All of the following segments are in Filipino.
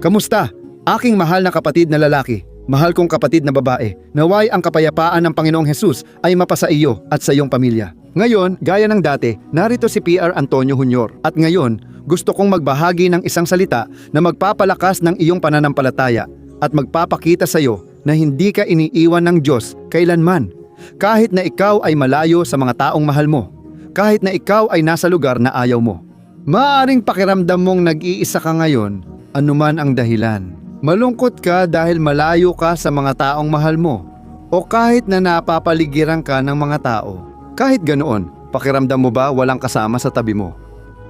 Kamusta? Aking mahal na kapatid na lalaki, mahal kong kapatid na babae, naway ang kapayapaan ng Panginoong Hesus ay mapasa iyo at sa iyong pamilya. Ngayon, gaya ng dati, narito si PR Antonio Jr. At ngayon, gusto kong magbahagi ng isang salita na magpapalakas ng iyong pananampalataya at magpapakita sa iyo na hindi ka iniiwan ng Diyos kailanman. Kahit na ikaw ay malayo sa mga taong mahal mo, kahit na ikaw ay nasa lugar na ayaw mo. Maaaring pakiramdam mong nag-iisa ka ngayon, anuman ang dahilan. Malungkot ka dahil malayo ka sa mga taong mahal mo, o kahit na napapaligiran ka ng mga tao. Kahit ganoon, pakiramdam mo ba walang kasama sa tabi mo?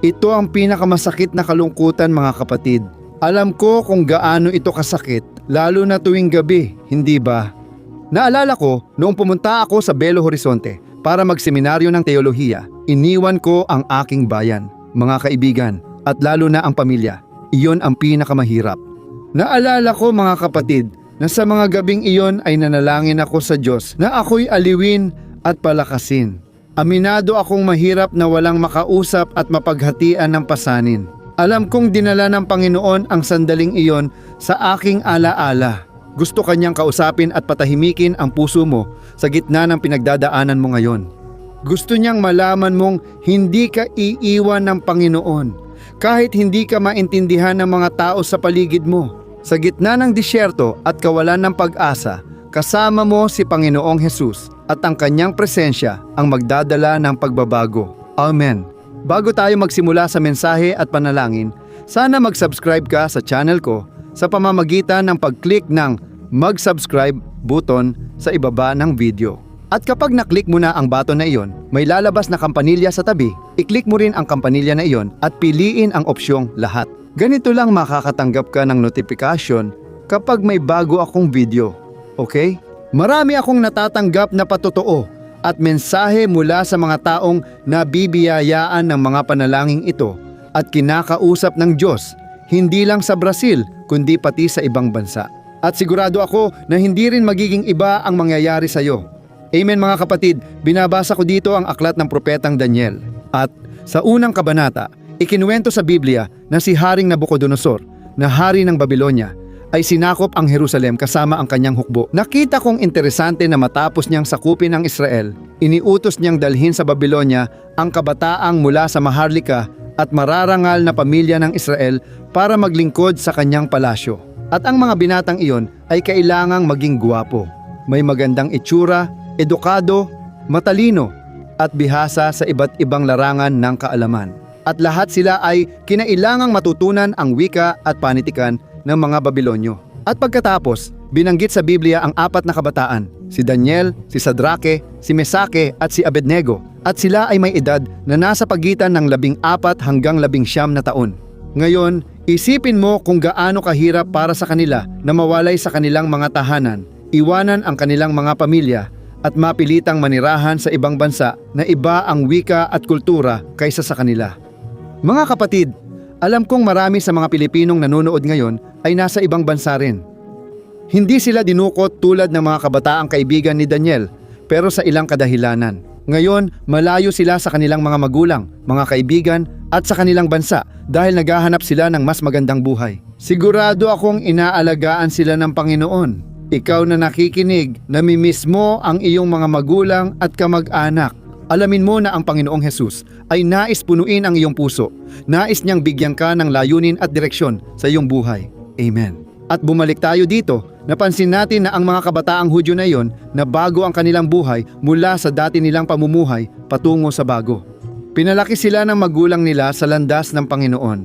Ito ang pinakamasakit na kalungkutan, mga kapatid. Alam ko kung gaano ito kasakit, lalo na tuwing gabi, hindi ba? Naalala ko, noong pumunta ako sa Belo Horizonte para magseminaryo ng teolohiya, iniwan ko ang aking bayan, mga kaibigan, at lalo na ang pamilya. Iyon ang pinakamahirap. Naalala ko, mga kapatid, na sa mga gabing iyon ay nanalangin ako sa Diyos na ako'y aliwin at palakasin. Aminado akong mahirap na walang makausap at mapaghatian ng pasanin. Alam kong dinala ng Panginoon ang sandaling iyon sa aking alaala. Gusto kanyang kausapin at patahimikin ang puso mo sa gitna ng pinagdadaanan mo ngayon. Gusto niyang malaman mong hindi ka iiwan ng Panginoon kahit hindi ka maintindihan ng mga tao sa paligid mo. Sa gitna ng disyerto at kawalan ng pag-asa, kasama mo si Panginoong Hesus at ang kanyang presensya ang magdadala ng pagbabago. Amen. Bago tayo magsimula sa mensahe at panalangin, sana mag-subscribe ka sa channel ko sa pamamagitan ng pag-click ng mag-subscribe button sa ibaba ng video. At kapag naklik mo na ang button na iyon, may lalabas na kampanilya sa tabi. I-click mo rin ang kampanilya na iyon at piliin ang opsyong lahat. Ganito lang makakatanggap ka ng notification kapag may bago akong video. Okay? Marami akong natatanggap na patotoo at mensahe mula sa mga taong nabibiyayaan ng mga panalangin ito at kinakausap ng Diyos, hindi lang sa Brazil kundi pati sa ibang bansa. At sigurado ako na hindi rin magiging iba ang mangyayari sa iyo. Amen, mga kapatid. Binabasa ko dito ang aklat ng propetang Daniel. At sa unang kabanata, ikinuwento sa Biblia na si Haring Nabucodonosor, na hari ng Babylonia, ay sinakop ang Jerusalem kasama ang kanyang hukbo. Nakita kong interesante na matapos niyang sakupin ang Israel, iniutos niyang dalhin sa Babylonia ang kabataang mula sa maharlika at mararangal na pamilya ng Israel para maglingkod sa kanyang palasyo. At ang mga binatang iyon ay kailangang maging guwapo, may magandang itsura, edukado, matalino, at bihasa sa iba't ibang larangan ng kaalaman. At lahat sila ay kinailangang matutunan ang wika at panitikan ng mga Babilonyo. At pagkatapos, binanggit sa Biblia ang apat na kabataan, si Daniel, si Sadrake, si Mesake at si Abednego. At sila ay may edad na nasa pagitan ng 14 hanggang 19 na taon. Ngayon, isipin mo kung gaano kahirap para sa kanila na mawalay sa kanilang mga tahanan, iwanan ang kanilang mga pamilya, at mapilitang manirahan sa ibang bansa na iba ang wika at kultura kaysa sa kanila. Mga kapatid, alam kong marami sa mga Pilipinong nanonood ngayon ay nasa ibang bansa rin. Hindi sila dinukot tulad ng mga kabataang kaibigan ni Daniel, pero sa ilang kadahilanan. Ngayon, malayo sila sa kanilang mga magulang, mga kaibigan at sa kanilang bansa dahil naghahanap sila ng mas magandang buhay. Sigurado akong inaalagaan sila ng Panginoon. Ikaw na nakikinig, namimiss mo ang iyong mga magulang at kamag-anak. Alamin mo na ang Panginoong Hesus ay nais punuin ang iyong puso. Nais niyang bigyan ka ng layunin at direksyon sa iyong buhay. Amen. At bumalik tayo dito, napansin natin na ang mga kabataang Hudyo na iyon na bago ang kanilang buhay mula sa dati nilang pamumuhay patungo sa bago. Pinalaki sila ng magulang nila sa landas ng Panginoon.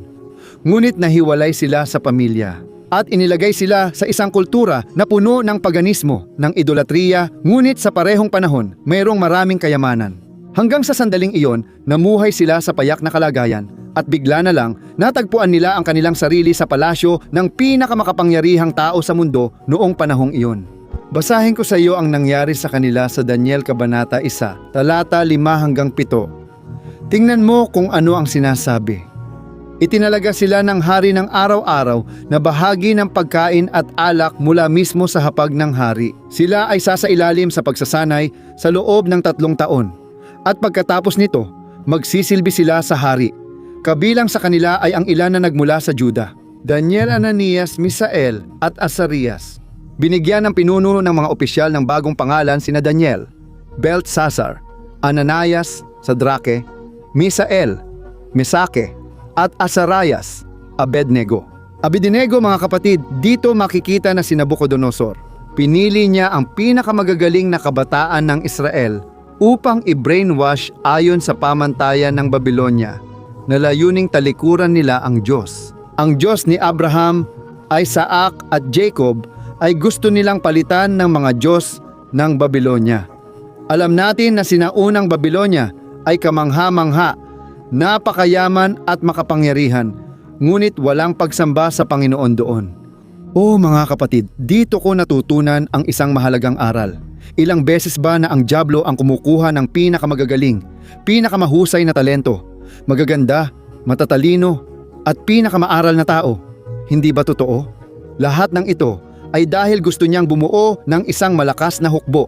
Ngunit nahiwalay sila sa pamilya. At inilagay sila sa isang kultura na puno ng paganismo, ng idolatriya, ngunit sa parehong panahon, mayroong maraming kayamanan. Hanggang sa sandaling iyon, namuhay sila sa payak na kalagayan at bigla na lang natagpuan nila ang kanilang sarili sa palasyo ng pinakamakapangyarihang tao sa mundo noong panahong iyon. Basahin ko sa iyo ang nangyari sa kanila sa Daniel Kabanata 1, talata 5 hanggang 7. Tingnan mo kung ano ang sinasabi. Itinalaga sila ng hari ng araw-araw na bahagi ng pagkain at alak mula mismo sa hapag ng hari. Sila ay sasailalim sa pagsasanay sa loob ng 3 taon. At pagkatapos nito, magsisilbi sila sa hari. Kabilang sa kanila ay ang ilan na nagmula sa Juda. Daniel, Ananias, Misael at Azarias. Binigyan ng pinuno ng mga opisyal ng bagong pangalan sina Daniel, Beltsasar, Ananias, Sadrake, Misael, Mesake, at Azarias, Abednego. Abednego, mga kapatid, dito makikita na si Nabucodonosor. Pinili niya ang pinakamagagaling na kabataan ng Israel upang i-brainwash ayon sa pamantayan ng Babylonia na layuning talikuran nila ang Diyos. Ang Diyos ni Abraham, Isaac at Jacob ay gusto nilang palitan ng mga Diyos ng Babylonia. Alam natin na sinaunang Babylonia ay kamangha-mangha, napakayaman at makapangyarihan, ngunit walang pagsamba sa Panginoon doon. Mga kapatid, dito ko natutunan ang isang mahalagang aral. Ilang beses ba na ang dyablo ang kumukuha ng pinakamagagaling, pinakamahusay na talento, magaganda, matatalino, at pinakamaaral na tao? Hindi ba totoo? Lahat ng ito ay dahil gusto niyang bumuo ng isang malakas na hukbo.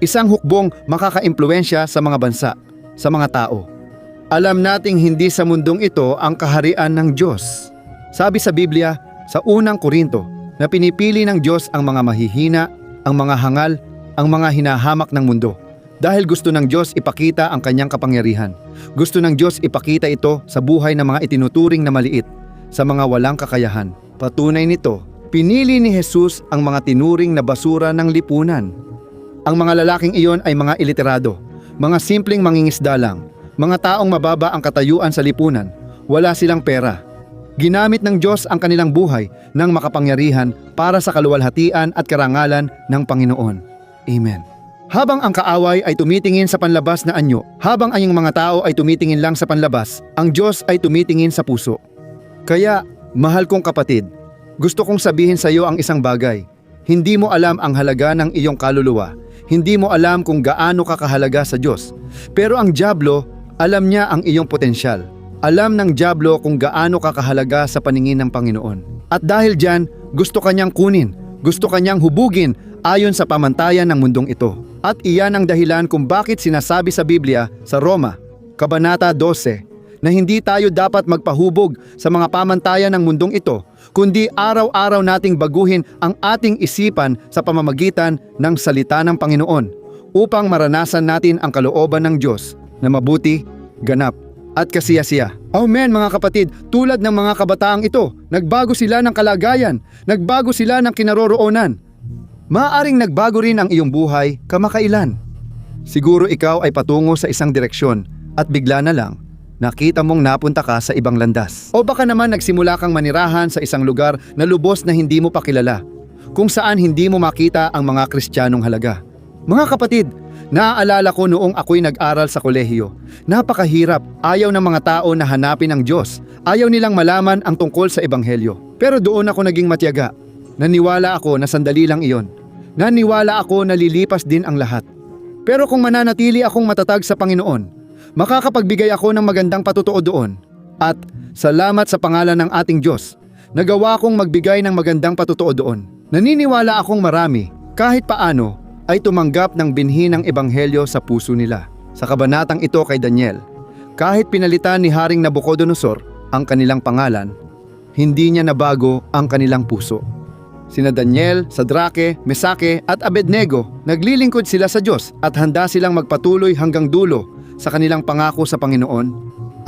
Isang hukbong makakaimpluwensya sa mga bansa, sa mga tao. Alam nating hindi sa mundong ito ang kaharian ng Diyos. Sabi sa Biblia, sa unang Korinto, na pinipili ng Diyos ang mga mahihina, ang mga hangal, ang mga hinahamak ng mundo. Dahil gusto ng Diyos ipakita ang kanyang kapangyarihan. Gusto ng Diyos ipakita ito sa buhay ng mga itinuturing na maliit, sa mga walang kakayahan. Patunay nito, pinili ni Jesus ang mga tinuring na basura ng lipunan. Ang mga lalaking iyon ay mga iliterado, mga simpleng mangingisda lang, mga taong mababa ang katayuan sa lipunan, wala silang pera. Ginamit ng Diyos ang kanilang buhay ng makapangyarihan para sa kaluwalhatian at karangalan ng Panginoon. Amen. Habang ang kaaway ay tumitingin sa panlabas na anyo, habang ang mga tao ay tumitingin lang sa panlabas, ang Diyos ay tumitingin sa puso. Kaya, mahal kong kapatid, gusto kong sabihin sa iyo ang isang bagay. Hindi mo alam ang halaga ng iyong kaluluwa. Hindi mo alam kung gaano ka kahalaga sa Diyos. Pero ang dyablo, alam niya ang iyong potensyal. Alam ng dyablo kung gaano ka kahalaga sa paningin ng Panginoon. At dahil diyan, gusto kanyang kunin, gusto kanyang hubugin ayon sa pamantayan ng mundong ito. At iyan ang dahilan kung bakit sinasabi sa Biblia sa Roma, Kabanata 12, na hindi tayo dapat magpahubog sa mga pamantayan ng mundong ito, kundi araw-araw nating baguhin ang ating isipan sa pamamagitan ng salita ng Panginoon upang maranasan natin ang kalooban ng Diyos na mabuti, ganap, at kasiyasiya. Amen, mga kapatid, tulad ng mga kabataang ito, nagbago sila ng kalagayan, nagbago sila ng kinaroroonan. Maaaring nagbago rin ang iyong buhay kamakailan. Siguro ikaw ay patungo sa isang direksyon at bigla na lang, nakita mong napunta ka sa ibang landas. O baka naman nagsimula kang manirahan sa isang lugar na lubos na hindi mo pa kilala, kung saan hindi mo makita ang mga Kristiyanong halaga. Mga kapatid, naaalala ko noong ako'y nag-aral sa kolehiyo. Napakahirap, ayaw ng mga tao na hanapin ang Diyos. Ayaw nilang malaman ang tungkol sa Ebanghelyo. Pero doon ako naging matyaga. Naniwala ako na sandali lang iyon. Naniwala ako na lilipas din ang lahat. Pero kung mananatili akong matatag sa Panginoon, makakapagbigay ako ng magandang patutuo doon. At salamat sa pangalan ng ating Diyos, nagawa kong magbigay ng magandang patutuo doon. Naniniwala akong marami, kahit paano, ay tumanggap ng binhi ng Ebanghelyo sa puso nila. Sa kabanatang ito kay Daniel, kahit pinalitan ni Haring Nabucodonosor ang kanilang pangalan, hindi niya nabago ang kanilang puso. Sina Daniel, Sadrake, Mesake at Abednego, naglilingkod sila sa Diyos at handa silang magpatuloy hanggang dulo sa kanilang pangako sa Panginoon.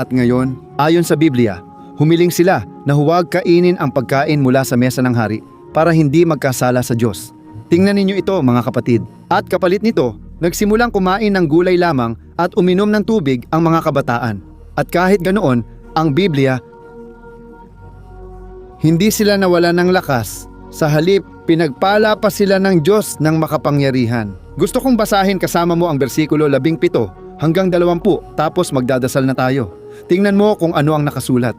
At ngayon, ayon sa Biblia, humiling sila na huwag kainin ang pagkain mula sa mesa ng hari para hindi magkasala sa Diyos. Tingnan ninyo ito, mga kapatid. At kapalit nito, nagsimulang kumain ng gulay lamang at uminom ng tubig ang mga kabataan. At kahit ganoon, ang Biblia, hindi sila nawalan ng lakas. Sa halip, pinagpala pa sila ng Diyos ng makapangyarihan. Gusto kong basahin kasama mo ang bersikulo 17 hanggang 20, tapos magdadasal na tayo. Tingnan mo kung ano ang nakasulat.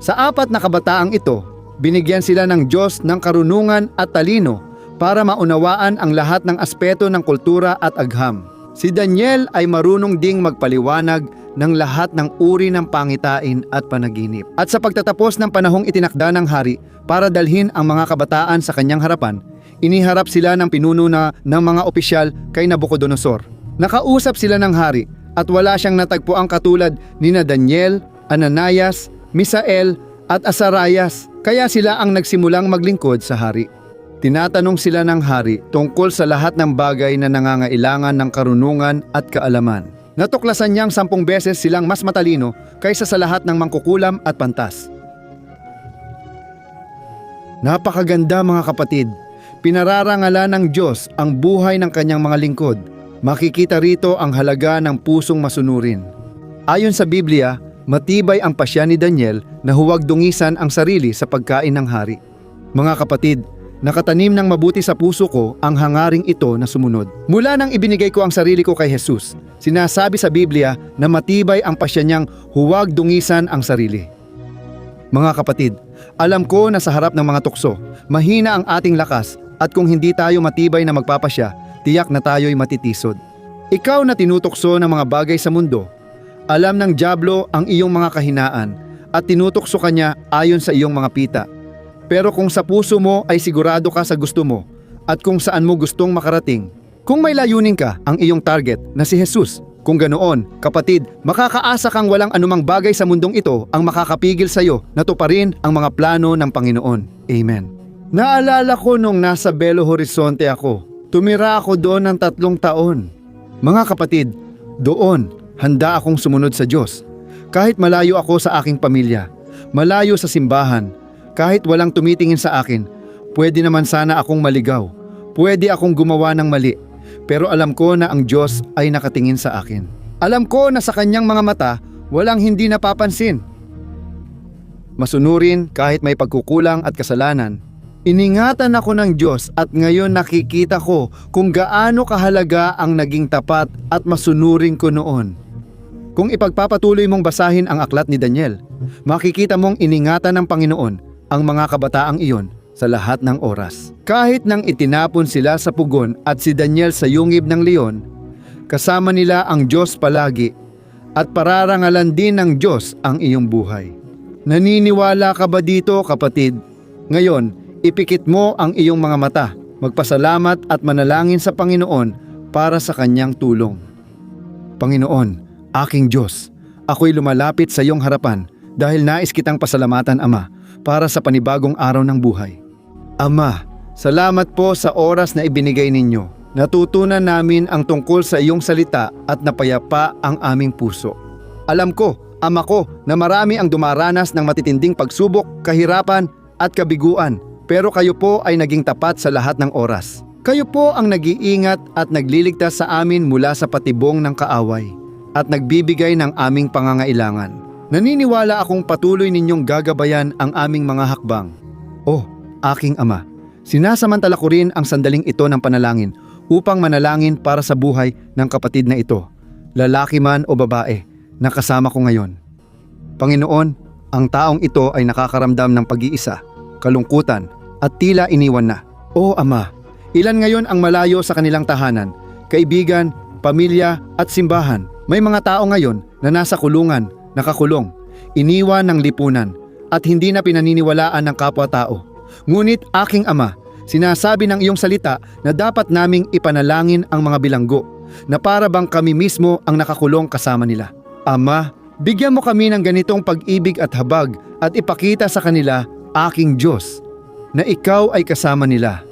Sa 4 na kabataang ito, binigyan sila ng Diyos ng karunungan at talino para maunawaan ang lahat ng aspeto ng kultura at agham. Si Daniel ay marunong ding magpaliwanag ng lahat ng uri ng pangitain at panaginip. At sa pagtatapos ng panahong itinakda ng hari para dalhin ang mga kabataan sa kanyang harapan, iniharap sila ng pinuno ng mga opisyal kay Nabucodonosor. Nakausap sila ng hari at wala siyang natagpuang katulad nina Daniel, Ananias, Misael at Asarayas, kaya sila ang nagsimulang maglingkod sa hari. Tinatanong sila ng hari tungkol sa lahat ng bagay na nangangailangan ng karunungan at kaalaman. Natuklasan niyang 10 beses silang mas matalino kaysa sa lahat ng mangkukulam at pantas. Napakaganda mga kapatid. Pinararangalan ng Diyos ang buhay ng kanyang mga lingkod. Makikita rito ang halaga ng pusong masunurin. Ayon sa Biblia, matibay ang pasya ni Daniel na huwag dungisan ang sarili sa pagkain ng hari. Mga kapatid, nakatanim ng mabuti sa puso ko ang hangaring ito na sumunod. Mula nang ibinigay ko ang sarili ko kay Jesus, sinasabi sa Biblia na matibay ang pasya niyang huwag dungisan ang sarili. Mga kapatid, alam ko na sa harap ng mga tukso, mahina ang ating lakas at kung hindi tayo matibay na magpapasya, tiyak na tayo'y matitisod. Ikaw na tinutokso ng mga bagay sa mundo, alam ng dyablo ang iyong mga kahinaan at tinutokso ka niya ayon sa iyong mga pita. Pero kung sa puso mo ay sigurado ka sa gusto mo at kung saan mo gustong makarating, kung may layunin ka ang iyong target na si Jesus, kung ganoon, kapatid, makakaasa kang walang anumang bagay sa mundong ito ang makakapigil sa iyo na tuparin ang mga plano ng Panginoon. Amen. Naalala ko nung nasa Belo Horizonte ako. Tumira ako doon ng 3 taon. Mga kapatid, doon, handa akong sumunod sa Diyos. Kahit malayo ako sa aking pamilya, malayo sa simbahan, kahit walang tumitingin sa akin, pwede naman sana akong maligaw. Pwede akong gumawa ng mali. Pero alam ko na ang Diyos ay nakatingin sa akin. Alam ko na sa kanyang mga mata, walang hindi napapansin. Masunurin kahit may pagkukulang at kasalanan. Iningatan ako ng Diyos at ngayon nakikita ko kung gaano kahalaga ang naging tapat at masunurin ko noon. Kung ipagpapatuloy mong basahin ang aklat ni Daniel, makikita mong iningatan ng Panginoon ang mga kabataang iyon sa lahat ng oras. Kahit nang itinapon sila sa pugon at si Daniel sa yungib ng leon, kasama nila ang Diyos palagi at pararangalan din ng Diyos ang iyong buhay. Naniniwala ka ba dito, kapatid? Ngayon, ipikit mo ang iyong mga mata, magpasalamat at manalangin sa Panginoon para sa kanyang tulong. Panginoon, aking Diyos, ako'y lumalapit sa iyong harapan dahil nais kitang pasalamatan, Ama, para sa panibagong araw ng buhay. Ama, salamat po sa oras na ibinigay ninyo. Natutunan namin ang tungkol sa iyong salita at napayapa ang aming puso. Alam ko, Ama ko, na marami ang dumaranas ng matitinding pagsubok, kahirapan at kabiguan, pero kayo po ay naging tapat sa lahat ng oras. Kayo po ang nag-iingat at nagliligtas sa amin mula sa patibong ng kaaway at nagbibigay ng aming pangangailangan. Naniniwala akong patuloy ninyong gagabayan ang aming mga hakbang. Oh, aking Ama, sinasamantala ko rin ang sandaling ito ng panalangin upang manalangin para sa buhay ng kapatid na ito, lalaki man o babae, na kasama ko ngayon. Panginoon, ang taong ito ay nakakaramdam ng pag-iisa, kalungkutan, at tila iniwan na. O Ama, ilan ngayon ang malayo sa kanilang tahanan, kaibigan, pamilya at simbahan. May mga tao ngayon na nasa kulungan, nakakulong, iniwan ng lipunan, at hindi na pinaniniwalaan ng kapwa-tao. Ngunit aking Ama, sinasabi ng iyong salita na dapat naming ipanalangin ang mga bilanggo, na para bang kami mismo ang nakakulong kasama nila. Ama, bigyan mo kami ng ganitong pag-ibig at habag at ipakita sa kanila, aking Diyos, na ikaw ay kasama nila.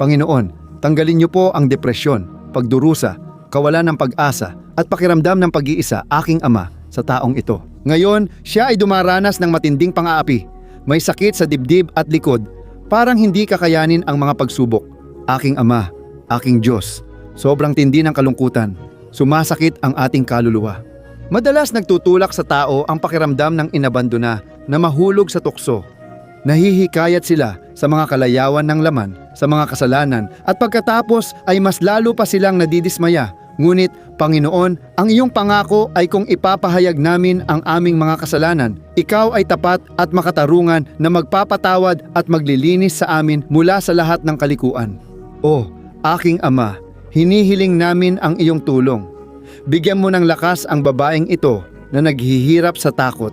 Panginoon, tanggalin niyo po ang depresyon, pagdurusa, kawalan ng pag-asa at pakiramdam ng pag-iisa, aking Ama, sa taong ito. Ngayon, siya ay dumaranas ng matinding pang-aapi, may sakit sa dibdib at likod, parang hindi kakayanin ang mga pagsubok. Aking Ama, aking Diyos, sobrang tindi ng kalungkutan, sumasakit ang ating kaluluwa. Madalas nagtutulak sa tao ang pakiramdam ng inabandona na mahulog sa tukso. Nahihikayat sila sa mga kalayawan ng laman, sa mga kasalanan, at pagkatapos ay mas lalo pa silang nadidismaya. Ngunit, Panginoon, ang iyong pangako ay kung ipapahayag namin ang aming mga kasalanan, ikaw ay tapat at makatarungan na magpapatawad at maglilinis sa amin mula sa lahat ng kalikuan. O, aking Ama, hinihiling namin ang iyong tulong. Bigyan mo ng lakas ang babaeng ito na naghihirap sa takot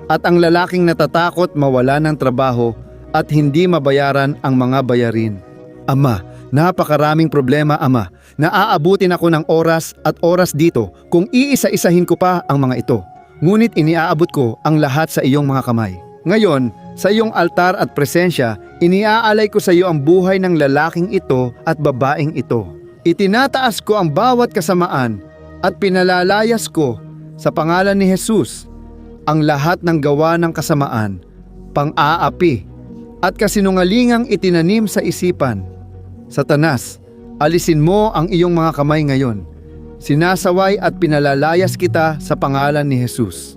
at ang lalaking natatakot mawala ng trabaho at hindi mabayaran ang mga bayarin. Ama, napakaraming problema, Ama. Naaabutin ako ng oras at oras dito kung iisa-isahin ko pa ang mga ito. Ngunit iniaabot ko ang lahat sa iyong mga kamay. Ngayon, sa iyong altar at presensya, iniaalay ko sa iyo ang buhay ng lalaking ito at babaeng ito. Itinataas ko ang bawat kasamaan at pinalalayas ko sa pangalan ni Jesus ang lahat ng gawa ng kasamaan, pang-aapi at kasinungalingang itinanim sa isipan. Satanas, alisin mo ang iyong mga kamay ngayon. Sinasaway at pinalalayas kita sa pangalan ni Jesus.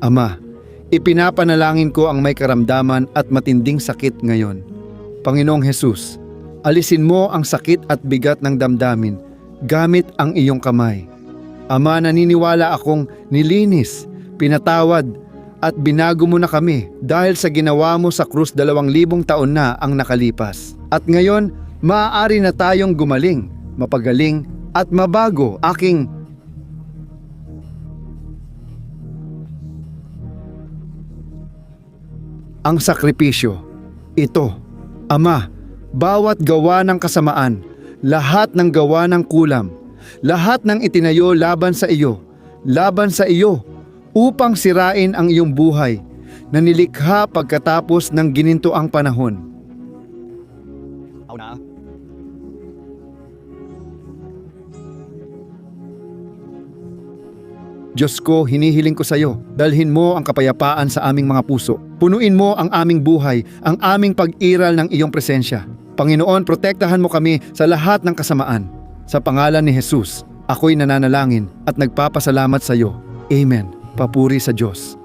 Ama, ipinapanalangin ko ang may karamdaman at matinding sakit ngayon. Panginoong Jesus, alisin mo ang sakit at bigat ng damdamin gamit ang iyong kamay. Ama, naniniwala akong nilinis, pinatawad at binago mo na kami dahil sa ginawa mo sa krus 2,000 taon na ang nakalipas. At ngayon, maaari na tayong gumaling, mapagaling at mabago ang sakripisyo. Ito, Ama, bawat gawa ng kasamaan, lahat ng gawa ng kulam, lahat ng itinayo laban sa iyo, upang sirain ang iyong buhay na nilikha pagkatapos ng ginintoang panahon. Diyos ko, hinihiling ko sa iyo, dalhin mo ang kapayapaan sa aming mga puso. Punuin mo ang aming buhay, ang aming pag-iral ng iyong presensya. Panginoon, protektahan mo kami sa lahat ng kasamaan. Sa pangalan ni Jesus, ako'y nananalangin at nagpapasalamat sa iyo. Amen. Papuri sa Diyos.